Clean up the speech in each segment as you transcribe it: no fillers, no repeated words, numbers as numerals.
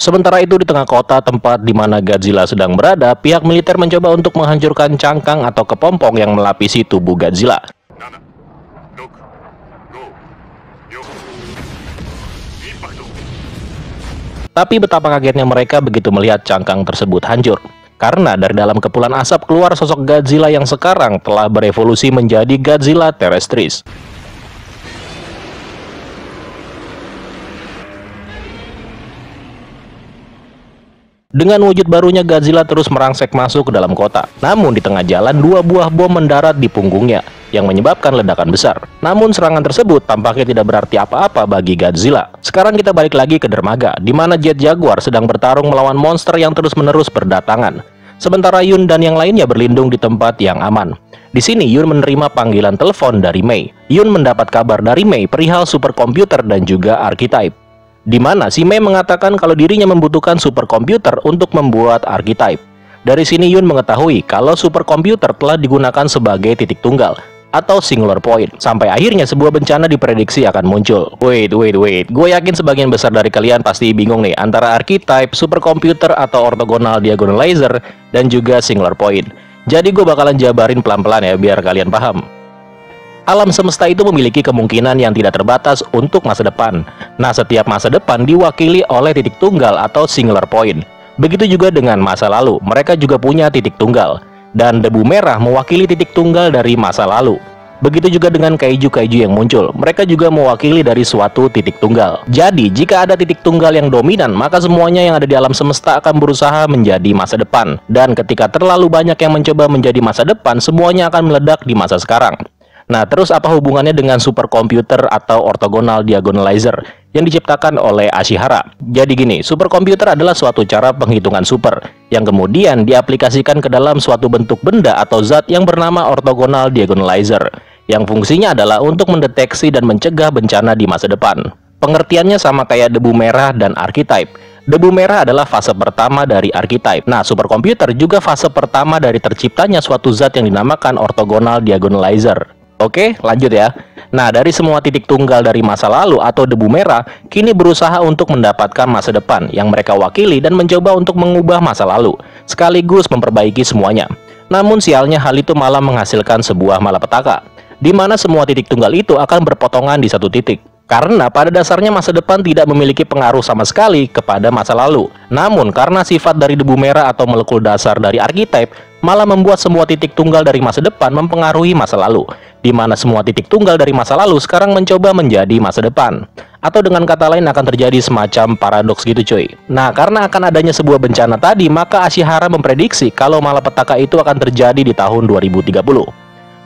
Sementara itu di tengah kota tempat di mana Godzilla sedang berada, pihak militer mencoba untuk menghancurkan cangkang atau kepompong yang melapisi tubuh Godzilla. Tapi betapa kagetnya mereka begitu melihat cangkang tersebut hancur. Karena dari dalam kepulan asap keluar sosok Godzilla yang sekarang telah berevolusi menjadi Godzilla terrestris. Dengan wujud barunya, Godzilla terus merangsek masuk ke dalam kota. Namun di tengah jalan, dua buah bom mendarat di punggungnya, yang menyebabkan ledakan besar. Namun serangan tersebut tampaknya tidak berarti apa-apa bagi Godzilla. Sekarang kita balik lagi ke dermaga, di mana Jet Jaguar sedang bertarung melawan monster yang terus-menerus berdatangan. Sementara Yun dan yang lainnya berlindung di tempat yang aman. Di sini Yun menerima panggilan telepon dari Mei. Yun mendapat kabar dari Mei perihal superkomputer dan juga archetype, di mana si Mei mengatakan kalau dirinya membutuhkan superkomputer untuk membuat archetype. Dari sini Yun mengetahui kalau superkomputer telah digunakan sebagai titik tunggal atau singular point. Sampai akhirnya sebuah bencana diprediksi akan muncul. Wait. Gue yakin sebagian besar dari kalian pasti bingung nih antara archetype, superkomputer atau orthogonal diagonalizer, dan juga singular point. Jadi gue bakalan jabarin pelan-pelan ya biar kalian paham. Alam semesta itu memiliki kemungkinan yang tidak terbatas untuk masa depan. Nah, setiap masa depan diwakili oleh titik tunggal atau singular point. Begitu juga dengan masa lalu, mereka juga punya titik tunggal. Dan debu merah mewakili titik tunggal dari masa lalu. Begitu juga dengan kaiju-kaiju yang muncul, mereka juga mewakili dari suatu titik tunggal. Jadi, jika ada titik tunggal yang dominan, maka semuanya yang ada di alam semesta akan berusaha menjadi masa depan. Dan ketika terlalu banyak yang mencoba menjadi masa depan, semuanya akan meledak di masa sekarang. Nah, terus apa hubungannya dengan superkomputer atau orthogonal diagonalizer yang diciptakan oleh Ashihara? Jadi gini, superkomputer adalah suatu cara penghitungan super yang kemudian diaplikasikan ke dalam suatu bentuk benda atau zat yang bernama orthogonal diagonalizer, yang fungsinya adalah untuk mendeteksi dan mencegah bencana di masa depan. Pengertiannya sama kayak debu merah dan archetype. Debu merah adalah fase pertama dari archetype. Nah, superkomputer juga fase pertama dari terciptanya suatu zat yang dinamakan orthogonal diagonalizer. Oke, lanjut ya. Nah, dari semua titik tunggal dari masa lalu atau debu merah, kini berusaha untuk mendapatkan masa depan yang mereka wakili dan mencoba untuk mengubah masa lalu, sekaligus memperbaiki semuanya. Namun sialnya hal itu malah menghasilkan sebuah malapetaka, di mana semua titik tunggal itu akan berpotongan di satu titik. Karena pada dasarnya masa depan tidak memiliki pengaruh sama sekali kepada masa lalu. Namun karena sifat dari debu merah atau molekul dasar dari archetype malah membuat semua titik tunggal dari masa depan mempengaruhi masa lalu, di mana semua titik tunggal dari masa lalu sekarang mencoba menjadi masa depan. Atau dengan kata lain akan terjadi semacam paradoks gitu cuy. Nah, karena akan adanya sebuah bencana tadi, maka Ashihara memprediksi kalau malapetaka itu akan terjadi di tahun 2030.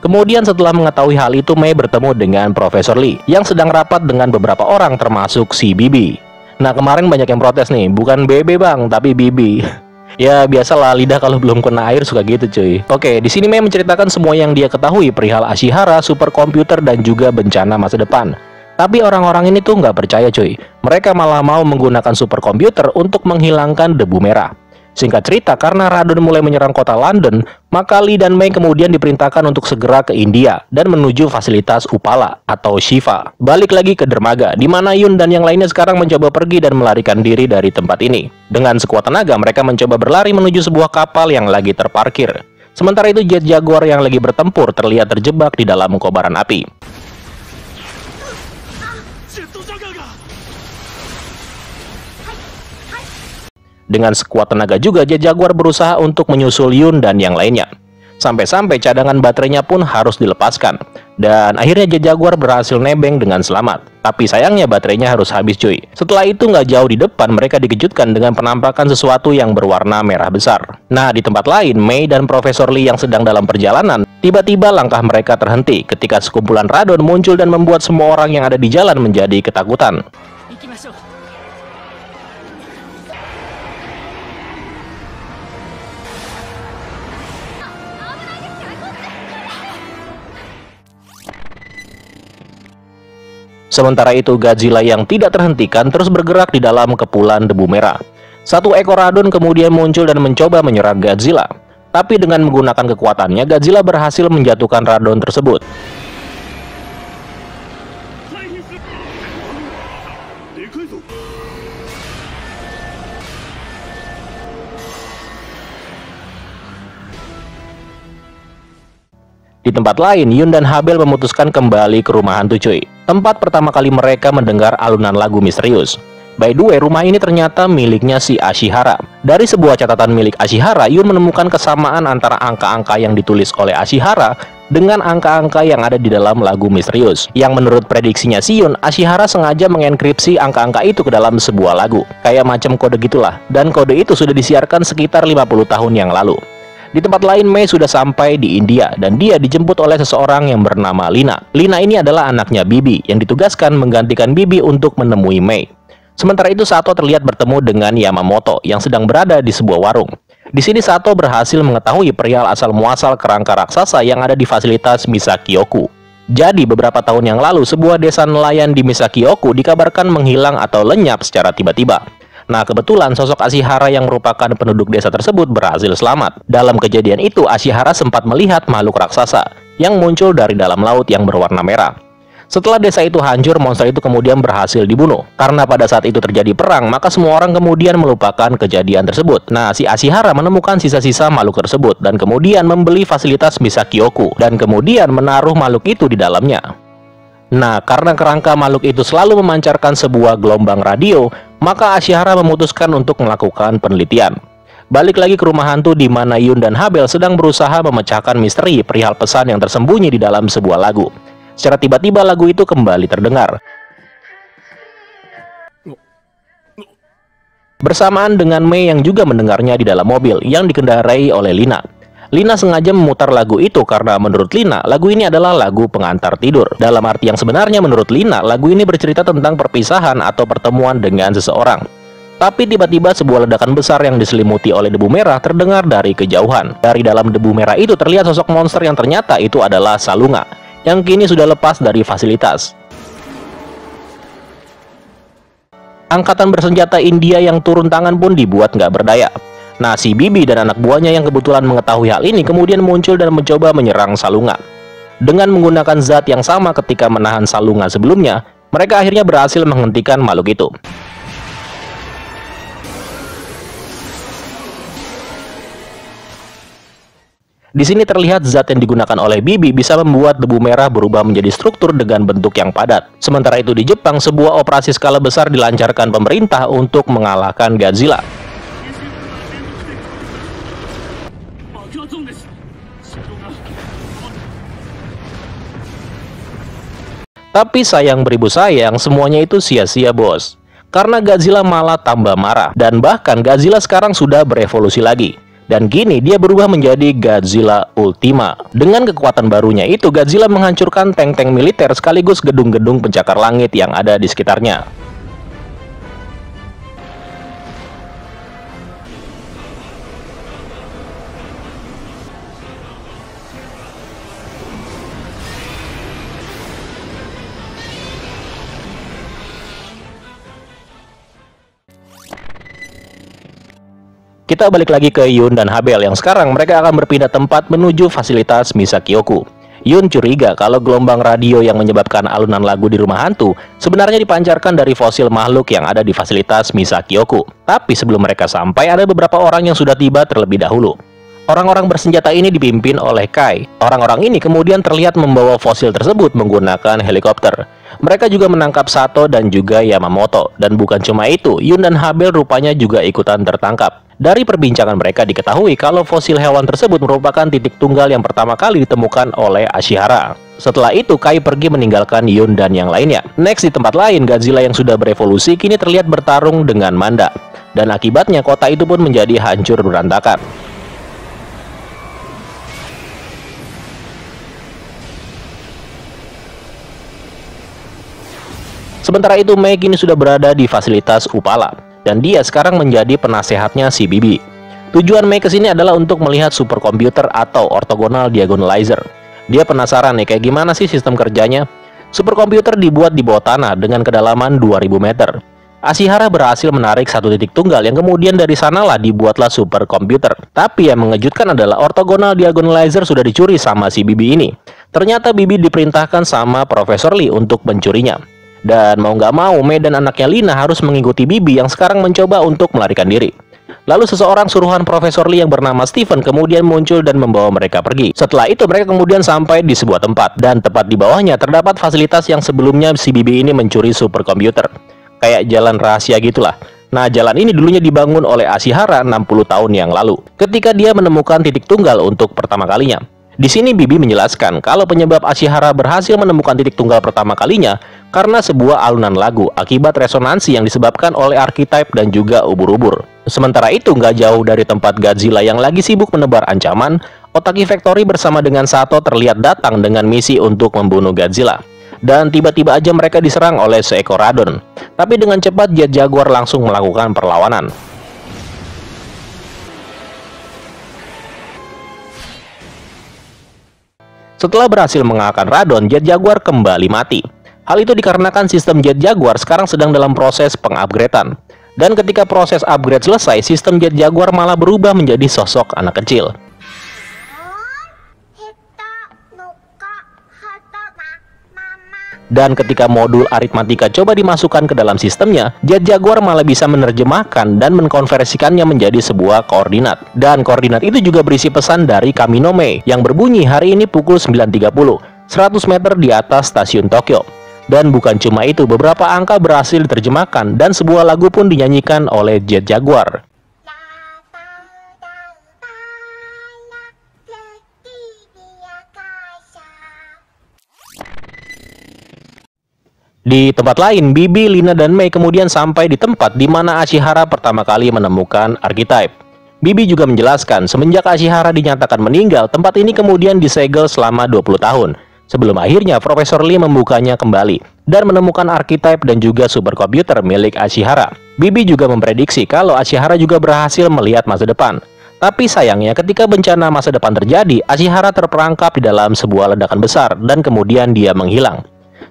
Kemudian setelah mengetahui hal itu, Mei bertemu dengan Profesor Lee yang sedang rapat dengan beberapa orang termasuk si Bibi. Nah, kemarin banyak yang protes nih, bukan BB bang, tapi Bibi. Ya biasalah, lidah kalau belum kena air suka gitu cuy. Oke, di sini Mei menceritakan semua yang dia ketahui perihal Ashihara, superkomputer, dan juga bencana masa depan. Tapi orang-orang ini tuh nggak percaya cuy. Mereka malah mau menggunakan superkomputer untuk menghilangkan debu merah. Singkat cerita, karena Radon mulai menyerang kota London, maka Lee dan Mei kemudian diperintahkan untuk segera ke India dan menuju fasilitas Upala atau Shiva. Balik lagi ke dermaga, di mana Yun dan yang lainnya sekarang mencoba pergi dan melarikan diri dari tempat ini. Dengan sekuat tenaga, mereka mencoba berlari menuju sebuah kapal yang lagi terparkir. Sementara itu, Jet Jaguar yang lagi bertempur terlihat terjebak di dalam kobaran api. Dengan sekuat tenaga juga, Jet Jaguar berusaha untuk menyusul Yun dan yang lainnya. Sampai-sampai cadangan baterainya pun harus dilepaskan. Dan akhirnya Jet Jaguar berhasil nebeng dengan selamat. Tapi sayangnya baterainya harus habis cuy. Setelah itu nggak jauh di depan, mereka dikejutkan dengan penampakan sesuatu yang berwarna merah besar. Nah, di tempat lain, Mei dan Profesor Lee yang sedang dalam perjalanan, tiba-tiba langkah mereka terhenti ketika sekumpulan radon muncul dan membuat semua orang yang ada di jalan menjadi ketakutan. Sementara itu, Godzilla yang tidak terhentikan terus bergerak di dalam kepulan debu merah. Satu ekor radon kemudian muncul dan mencoba menyerang Godzilla. Tapi dengan menggunakan kekuatannya, Godzilla berhasil menjatuhkan radon tersebut. Di tempat lain, Yun dan Habel memutuskan kembali ke rumah hantu cuy. Tempat pertama kali mereka mendengar alunan lagu misterius. By the way, rumah ini ternyata miliknya si Ashihara. Dari sebuah catatan milik Ashihara, Yun menemukan kesamaan antara angka-angka yang ditulis oleh Ashihara dengan angka-angka yang ada di dalam lagu misterius. Yang menurut prediksinya si Yun, Ashihara sengaja mengenkripsi angka-angka itu ke dalam sebuah lagu. Kayak macam kode gitulah. Dan kode itu sudah disiarkan sekitar 50 tahun yang lalu. Di tempat lain, Mei sudah sampai di India dan dia dijemput oleh seseorang yang bernama Lina. Lina ini adalah anaknya Bibi yang ditugaskan menggantikan Bibi untuk menemui Mei. Sementara itu Sato terlihat bertemu dengan Yamamoto yang sedang berada di sebuah warung. Di sini Sato berhasil mengetahui perihal asal-muasal kerangka raksasa yang ada di fasilitas Misakioku. Jadi beberapa tahun yang lalu sebuah desa nelayan di Misakioku dikabarkan menghilang atau lenyap secara tiba-tiba. Nah, kebetulan sosok Ashihara yang merupakan penduduk desa tersebut berhasil selamat. Dalam kejadian itu, Ashihara sempat melihat makhluk raksasa yang muncul dari dalam laut yang berwarna merah. Setelah desa itu hancur, monster itu kemudian berhasil dibunuh. Karena pada saat itu terjadi perang, maka semua orang kemudian melupakan kejadian tersebut. Nah, si Ashihara menemukan sisa-sisa makhluk tersebut dan kemudian membeli fasilitas Misakioku dan kemudian menaruh makhluk itu di dalamnya. Nah, karena kerangka makhluk itu selalu memancarkan sebuah gelombang radio, maka Ashihara memutuskan untuk melakukan penelitian. Balik lagi ke rumah hantu di mana Yun dan Habel sedang berusaha memecahkan misteri perihal pesan yang tersembunyi di dalam sebuah lagu. Secara tiba-tiba lagu itu kembali terdengar. Bersamaan dengan Mei yang juga mendengarnya di dalam mobil yang dikendarai oleh Lina. Lina sengaja memutar lagu itu karena menurut Lina, lagu ini adalah lagu pengantar tidur. Dalam arti yang sebenarnya menurut Lina, lagu ini bercerita tentang perpisahan atau pertemuan dengan seseorang. Tapi tiba-tiba sebuah ledakan besar yang diselimuti oleh debu merah terdengar dari kejauhan. Dari dalam debu merah itu terlihat sosok monster yang ternyata itu adalah Salunga, yang kini sudah lepas dari fasilitas. Angkatan bersenjata India yang turun tangan pun dibuat nggak berdaya. Nah, si Bibi dan anak buahnya yang kebetulan mengetahui hal ini kemudian muncul dan mencoba menyerang Salunga. Dengan menggunakan zat yang sama ketika menahan Salunga sebelumnya, mereka akhirnya berhasil menghentikan makhluk itu. Di sini terlihat zat yang digunakan oleh Bibi bisa membuat debu merah berubah menjadi struktur dengan bentuk yang padat. Sementara itu di Jepang, sebuah operasi skala besar dilancarkan pemerintah untuk mengalahkan Godzilla. Tapi sayang beribu sayang, semuanya itu sia-sia bos. Karena Godzilla malah tambah marah. Dan bahkan Godzilla sekarang sudah berevolusi lagi. Dan kini dia berubah menjadi Godzilla Ultima. Dengan kekuatan barunya itu, Godzilla menghancurkan tank-tank militer sekaligus gedung-gedung pencakar langit yang ada di sekitarnya. Kita balik lagi ke Yun dan Habel yang sekarang mereka akan berpindah tempat menuju fasilitas Misakioku. Yun curiga kalau gelombang radio yang menyebabkan alunan lagu di rumah hantu sebenarnya dipancarkan dari fosil makhluk yang ada di fasilitas Misakioku. Tapi sebelum mereka sampai, ada beberapa orang yang sudah tiba terlebih dahulu. Orang-orang bersenjata ini dipimpin oleh Kai. Orang-orang ini kemudian terlihat membawa fosil tersebut menggunakan helikopter. Mereka juga menangkap Sato dan juga Yamamoto. Dan bukan cuma itu, Yun dan Habel rupanya juga ikutan tertangkap. Dari perbincangan mereka diketahui kalau fosil hewan tersebut merupakan titik tunggal yang pertama kali ditemukan oleh Ashihara. Setelah itu, Kai pergi meninggalkan Yun dan yang lainnya. Next, di tempat lain, Godzilla yang sudah berevolusi kini terlihat bertarung dengan Manda. Dan akibatnya kota itu pun menjadi hancur berantakan. Sementara itu, Mei kini sudah berada di fasilitas Upala. Dan dia sekarang menjadi penasehatnya si Bibi. Tujuan Mei kesini adalah untuk melihat superkomputer atau orthogonal diagonalizer. Dia penasaran nih kayak gimana sih sistem kerjanya. Superkomputer dibuat di bawah tanah dengan kedalaman 2000 meter. Ashihara berhasil menarik satu titik tunggal yang kemudian dari sanalah dibuatlah superkomputer. Tapi yang mengejutkan adalah orthogonal diagonalizer sudah dicuri sama si Bibi ini. Ternyata Bibi diperintahkan sama Profesor Lee untuk mencurinya. Dan mau nggak mau, Mei dan anaknya Lina harus mengikuti Bibi yang sekarang mencoba untuk melarikan diri. Lalu seseorang suruhan Profesor Lee yang bernama Steven kemudian muncul dan membawa mereka pergi. Setelah itu mereka kemudian sampai di sebuah tempat, dan tepat di bawahnya terdapat fasilitas yang sebelumnya si Bibi ini mencuri superkomputer. Kayak jalan rahasia gitulah. Nah, jalan ini dulunya dibangun oleh Ashihara 60 tahun yang lalu, ketika dia menemukan titik tunggal untuk pertama kalinya. Di sini Bibi menjelaskan kalau penyebab Ashihara berhasil menemukan titik tunggal pertama kalinya karena sebuah alunan lagu akibat resonansi yang disebabkan oleh archetype dan juga ubur-ubur. Sementara itu, nggak jauh dari tempat Godzilla yang lagi sibuk menebar ancaman, Otaki Factory bersama dengan Sato terlihat datang dengan misi untuk membunuh Godzilla. Dan tiba-tiba aja mereka diserang oleh seekor Radon. Tapi dengan cepat Jet Jaguar langsung melakukan perlawanan. Setelah berhasil mengalahkan Radon, Jet Jaguar kembali mati. Hal itu dikarenakan sistem Jet Jaguar sekarang sedang dalam proses pengupgradean. Dan ketika proses upgrade selesai, sistem Jet Jaguar malah berubah menjadi sosok anak kecil. Dan ketika modul aritmatika coba dimasukkan ke dalam sistemnya, Jet Jaguar malah bisa menerjemahkan dan mengkonversikannya menjadi sebuah koordinat. Dan koordinat itu juga berisi pesan dari Kaminome yang berbunyi hari ini pukul 9.30, 100 meter di atas stasiun Tokyo. Dan bukan cuma itu, beberapa angka berhasil diterjemahkan dan sebuah lagu pun dinyanyikan oleh Jet Jaguar. Di tempat lain, Bibi, Lina, dan Mei kemudian sampai di tempat di mana Ashihara pertama kali menemukan archetype. Bibi juga menjelaskan, semenjak Ashihara dinyatakan meninggal, tempat ini kemudian disegel selama 20 tahun. Sebelum akhirnya Profesor Lee membukanya kembali dan menemukan archetype dan juga superkomputer milik Ashihara. Bibi juga memprediksi kalau Ashihara juga berhasil melihat masa depan. Tapi sayangnya ketika bencana masa depan terjadi, Ashihara terperangkap di dalam sebuah ledakan besar dan kemudian dia menghilang.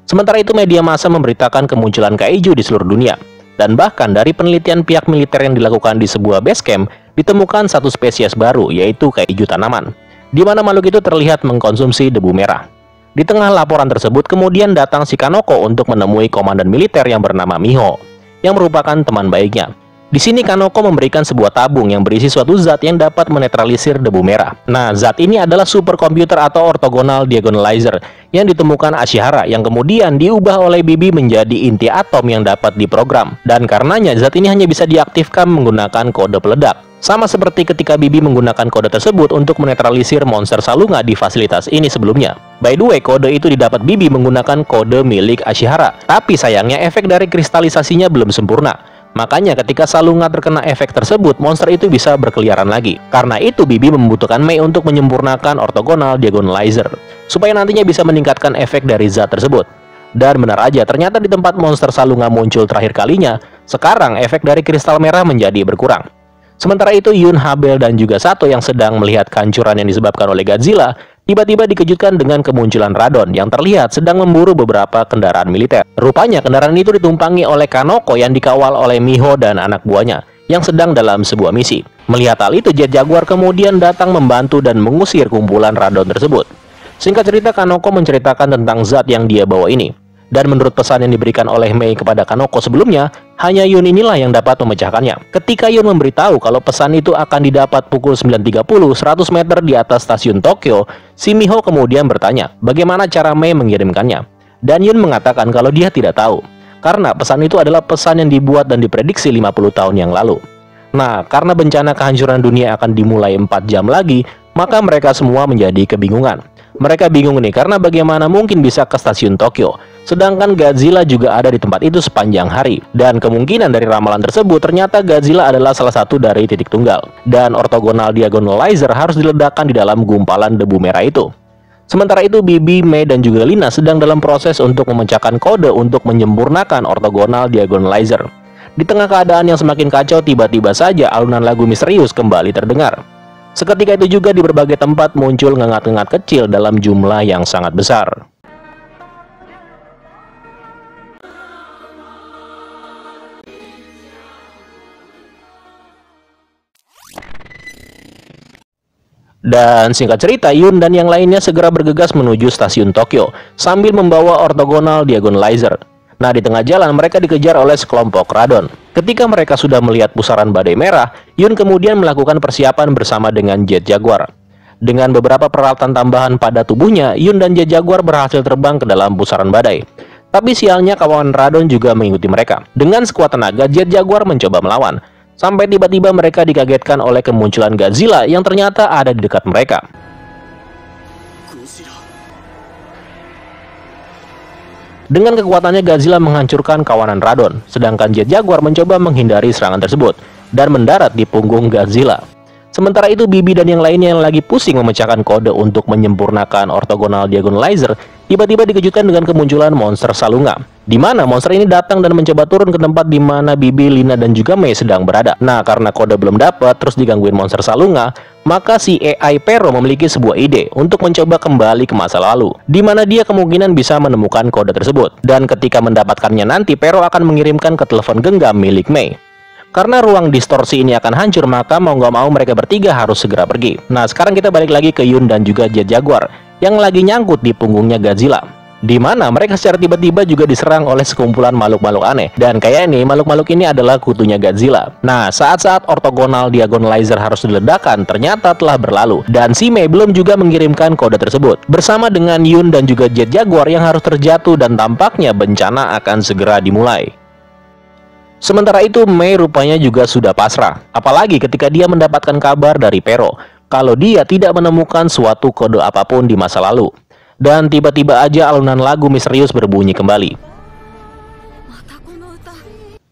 Sementara itu media massa memberitakan kemunculan kaiju di seluruh dunia. Dan bahkan dari penelitian pihak militer yang dilakukan di sebuah base camp, ditemukan satu spesies baru, yaitu kaiju tanaman, di mana makhluk itu terlihat mengkonsumsi debu merah. Di tengah laporan tersebut kemudian datang si Kanoko untuk menemui komandan militer yang bernama Miho, yang merupakan teman baiknya. Di sini Kanoko memberikan sebuah tabung yang berisi suatu zat yang dapat menetralisir debu merah. Nah, zat ini adalah superkomputer atau orthogonal diagonalizer yang ditemukan Ashihara yang kemudian diubah oleh Bibi menjadi inti atom yang dapat diprogram. Dan karenanya zat ini hanya bisa diaktifkan menggunakan kode peledak. Sama seperti ketika Bibi menggunakan kode tersebut untuk menetralisir monster Salunga di fasilitas ini sebelumnya. By the way, kode itu didapat Bibi menggunakan kode milik Ashihara. Tapi sayangnya efek dari kristalisasinya belum sempurna. Makanya ketika Salunga terkena efek tersebut, monster itu bisa berkeliaran lagi. Karena itu Bibi membutuhkan Mei untuk menyempurnakan orthogonal diagonalizer, supaya nantinya bisa meningkatkan efek dari zat tersebut. Dan benar aja, ternyata di tempat monster Salunga muncul terakhir kalinya, sekarang efek dari kristal merah menjadi berkurang. Sementara itu Yun, Habel, dan juga Sato yang sedang melihat kehancuran yang disebabkan oleh Godzilla, tiba-tiba dikejutkan dengan kemunculan Radon yang terlihat sedang memburu beberapa kendaraan militer. Rupanya kendaraan itu ditumpangi oleh Kanoko yang dikawal oleh Miho dan anak buahnya yang sedang dalam sebuah misi. Melihat hal itu, Jet Jaguar kemudian datang membantu dan mengusir kumpulan Radon tersebut. Singkat cerita, Kanoko menceritakan tentang zat yang dia bawa ini. Dan menurut pesan yang diberikan oleh Mei kepada Kanoko sebelumnya, hanya Yun inilah yang dapat memecahkannya. Ketika Yun memberitahu kalau pesan itu akan didapat pukul 9.30, 100 meter di atas stasiun Tokyo, si Miho kemudian bertanya bagaimana cara Mei mengirimkannya. Dan Yun mengatakan kalau dia tidak tahu, karena pesan itu adalah pesan yang dibuat dan diprediksi 50 tahun yang lalu. Nah, karena bencana kehancuran dunia akan dimulai 4 jam lagi, maka mereka semua menjadi kebingungan. Mereka bingung nih, karena bagaimana mungkin bisa ke stasiun Tokyo, sedangkan Godzilla juga ada di tempat itu sepanjang hari. Dan kemungkinan dari ramalan tersebut, ternyata Godzilla adalah salah satu dari titik tunggal. Dan orthogonal diagonalizer harus diledakkan di dalam gumpalan debu merah itu. Sementara itu Bibi, Mei, dan juga Lina sedang dalam proses untuk memecahkan kode untuk menyempurnakan orthogonal diagonalizer. Di tengah keadaan yang semakin kacau, tiba-tiba saja alunan lagu misterius kembali terdengar. Seketika itu juga di berbagai tempat muncul ngengat-ngengat kecil dalam jumlah yang sangat besar. Dan singkat cerita, Yun dan yang lainnya segera bergegas menuju stasiun Tokyo sambil membawa orthogonal diagonalizer. Nah, di tengah jalan mereka dikejar oleh sekelompok Radon. Ketika mereka sudah melihat pusaran badai merah, Yun kemudian melakukan persiapan bersama dengan Jet Jaguar. Dengan beberapa peralatan tambahan pada tubuhnya, Yun dan Jet Jaguar berhasil terbang ke dalam pusaran badai. Tapi sialnya kawanan Radon juga mengikuti mereka. Dengan sekuat tenaga, Jet Jaguar mencoba melawan. Sampai tiba-tiba mereka dikagetkan oleh kemunculan Godzilla yang ternyata ada di dekat mereka. Dengan kekuatannya, Godzilla menghancurkan kawanan Radon, sedangkan Jet Jaguar mencoba menghindari serangan tersebut dan mendarat di punggung Godzilla. Sementara itu, Bibi dan yang lainnya yang lagi pusing memecahkan kode untuk menyempurnakan orthogonal diagonalizer tiba-tiba dikejutkan dengan kemunculan monster Salunga, di mana monster ini datang dan mencoba turun ke tempat di mana Bibi, Lina, dan juga Mei sedang berada. Nah, karena kode belum dapat, terus digangguin monster Salunga, maka si AI Pero memiliki sebuah ide untuk mencoba kembali ke masa lalu, di mana dia kemungkinan bisa menemukan kode tersebut. Dan ketika mendapatkannya nanti, Pero akan mengirimkan ke telepon genggam milik Mei. Karena ruang distorsi ini akan hancur, maka mau nggak mau mereka bertiga harus segera pergi. Nah, sekarang kita balik lagi ke Yun dan juga Jet Jaguar yang lagi nyangkut di punggungnya Godzilla, di mana mereka secara tiba-tiba juga diserang oleh sekumpulan makhluk-makhluk aneh. Dan kayak ini, makhluk-makhluk ini adalah kutunya Godzilla. Nah, saat-saat orthogonal diagonalizer harus diledakkan ternyata telah berlalu, dan si Mei belum juga mengirimkan kode tersebut. Bersama dengan Yun dan juga Jet Jaguar yang harus terjatuh, dan tampaknya bencana akan segera dimulai. Sementara itu, Mei rupanya juga sudah pasrah, apalagi ketika dia mendapatkan kabar dari Pero kalau dia tidak menemukan suatu kode apapun di masa lalu. Dan tiba-tiba aja alunan lagu misterius berbunyi kembali.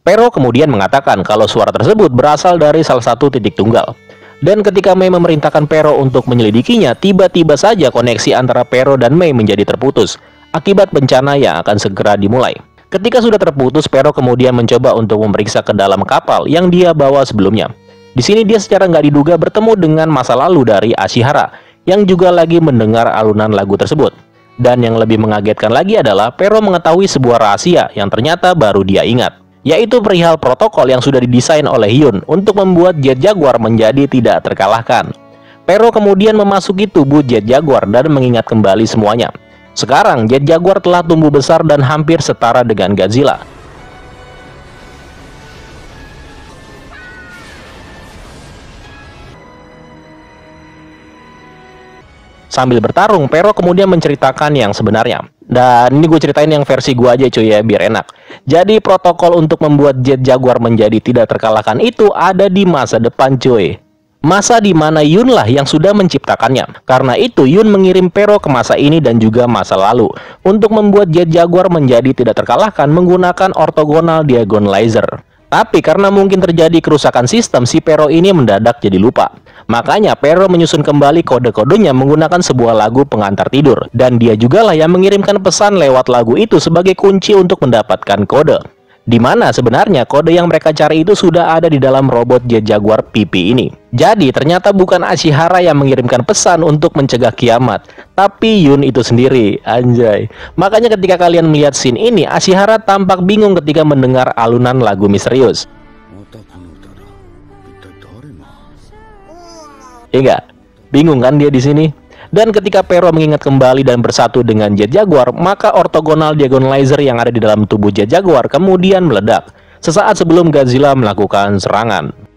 Pero kemudian mengatakan kalau suara tersebut berasal dari salah satu titik tunggal. Dan ketika Mei memerintahkan Pero untuk menyelidikinya, tiba-tiba saja koneksi antara Pero dan Mei menjadi terputus akibat bencana yang akan segera dimulai. Ketika sudah terputus, Pero kemudian mencoba untuk memeriksa ke dalam kapal yang dia bawa sebelumnya. Di sini dia secara nggak diduga bertemu dengan masa lalu dari Ashihara yang juga lagi mendengar alunan lagu tersebut. Dan yang lebih mengagetkan lagi adalah Pero mengetahui sebuah rahasia yang ternyata baru dia ingat, yaitu perihal protokol yang sudah didesain oleh Yun untuk membuat Jet Jaguar menjadi tidak terkalahkan. Pero kemudian memasuki tubuh Jet Jaguar dan mengingat kembali semuanya. Sekarang Jet Jaguar telah tumbuh besar dan hampir setara dengan Godzilla. Sambil bertarung, Pero kemudian menceritakan yang sebenarnya. Dan ini gue ceritain yang versi gue aja cuy ya, biar enak. Jadi protokol untuk membuat Jet Jaguar menjadi tidak terkalahkan itu ada di masa depan cuy. Masa di mana Yun lah yang sudah menciptakannya. Karena itu Yun mengirim Pero ke masa ini dan juga masa lalu untuk membuat Jet Jaguar menjadi tidak terkalahkan menggunakan orthogonal diagonalizer. Tapi karena mungkin terjadi kerusakan sistem, si Pero ini mendadak jadi lupa. Makanya Pero menyusun kembali kode-kodenya menggunakan sebuah lagu pengantar tidur. Dan dia juga lah yang mengirimkan pesan lewat lagu itu sebagai kunci untuk mendapatkan kode. Di mana sebenarnya kode yang mereka cari itu sudah ada di dalam robot Jet Jaguar PP ini. Jadi ternyata bukan Ashihara yang mengirimkan pesan untuk mencegah kiamat, tapi Yun itu sendiri, anjay. Makanya ketika kalian melihat scene ini, Ashihara tampak bingung ketika mendengar alunan lagu misterius. Iya nggak? Bingung kan dia di sini? Dan ketika Pero mengingat kembali dan bersatu dengan Jet Jaguar, maka orthogonal diagonalizer yang ada di dalam tubuh Jet Jaguar kemudian meledak sesaat sebelum Godzilla melakukan serangan.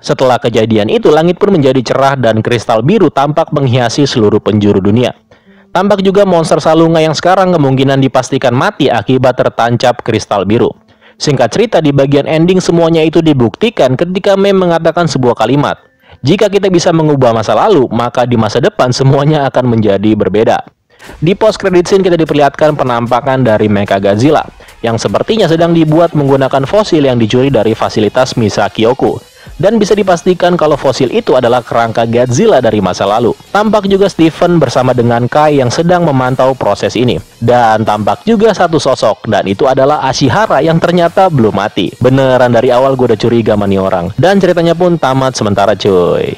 Setelah kejadian itu, langit pun menjadi cerah dan kristal biru tampak menghiasi seluruh penjuru dunia. Tampak juga monster Salunga yang sekarang kemungkinan dipastikan mati akibat tertancap kristal biru. Singkat cerita, di bagian ending semuanya itu dibuktikan ketika Mei mengatakan sebuah kalimat. Jika kita bisa mengubah masa lalu, maka di masa depan semuanya akan menjadi berbeda. Di post credit scene kita diperlihatkan penampakan dari Mechagodzilla yang sepertinya sedang dibuat menggunakan fosil yang dicuri dari fasilitas Misakyoku. Dan bisa dipastikan kalau fosil itu adalah kerangka Godzilla dari masa lalu. Tampak juga Steven bersama dengan Kai yang sedang memantau proses ini. Dan tampak juga satu sosok, dan itu adalah Ashihara yang ternyata belum mati. Beneran dari awal gue udah curiga sama nih orang. Dan ceritanya pun tamat sementara cuy.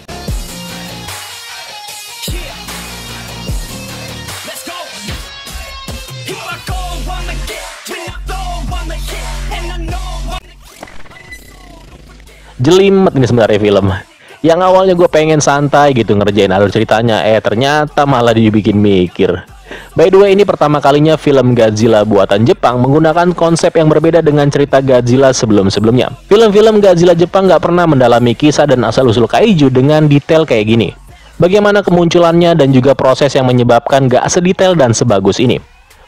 Jelimet ini sebenarnya film. Yang awalnya gue pengen santai gitu ngerjain alur ceritanya, ternyata malah dibikin mikir. By the way, ini pertama kalinya film Godzilla buatan Jepang menggunakan konsep yang berbeda dengan cerita Godzilla sebelum-sebelumnya. Film-film Godzilla Jepang nggak pernah mendalami kisah dan asal-usul kaiju dengan detail kayak gini. Bagaimana kemunculannya dan juga proses yang menyebabkan gak sedetail dan sebagus ini.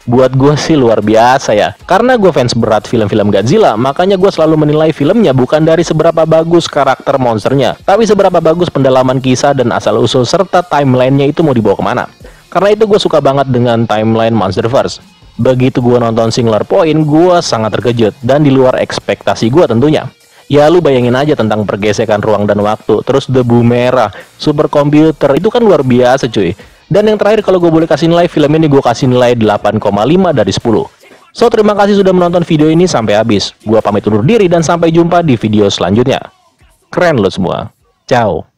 Buat gue sih luar biasa ya. Karena gue fans berat film-film Godzilla, makanya gue selalu menilai filmnya bukan dari seberapa bagus karakter monsternya, tapi seberapa bagus pendalaman kisah dan asal-usul serta timelinenya itu mau dibawa kemana. Karena itu gue suka banget dengan timeline Monsterverse. Begitu gue nonton Singular Point, gue sangat terkejut dan di luar ekspektasi gue tentunya. Ya lu bayangin aja tentang pergesekan ruang dan waktu, terus debu merah, superkomputer, itu kan luar biasa cuy. Dan yang terakhir kalau gue boleh kasih nilai, film ini gue kasih nilai 8,5 dari 10. So terima kasih sudah menonton video ini sampai habis. Gue pamit undur diri dan sampai jumpa di video selanjutnya. Keren lo semua. Ciao.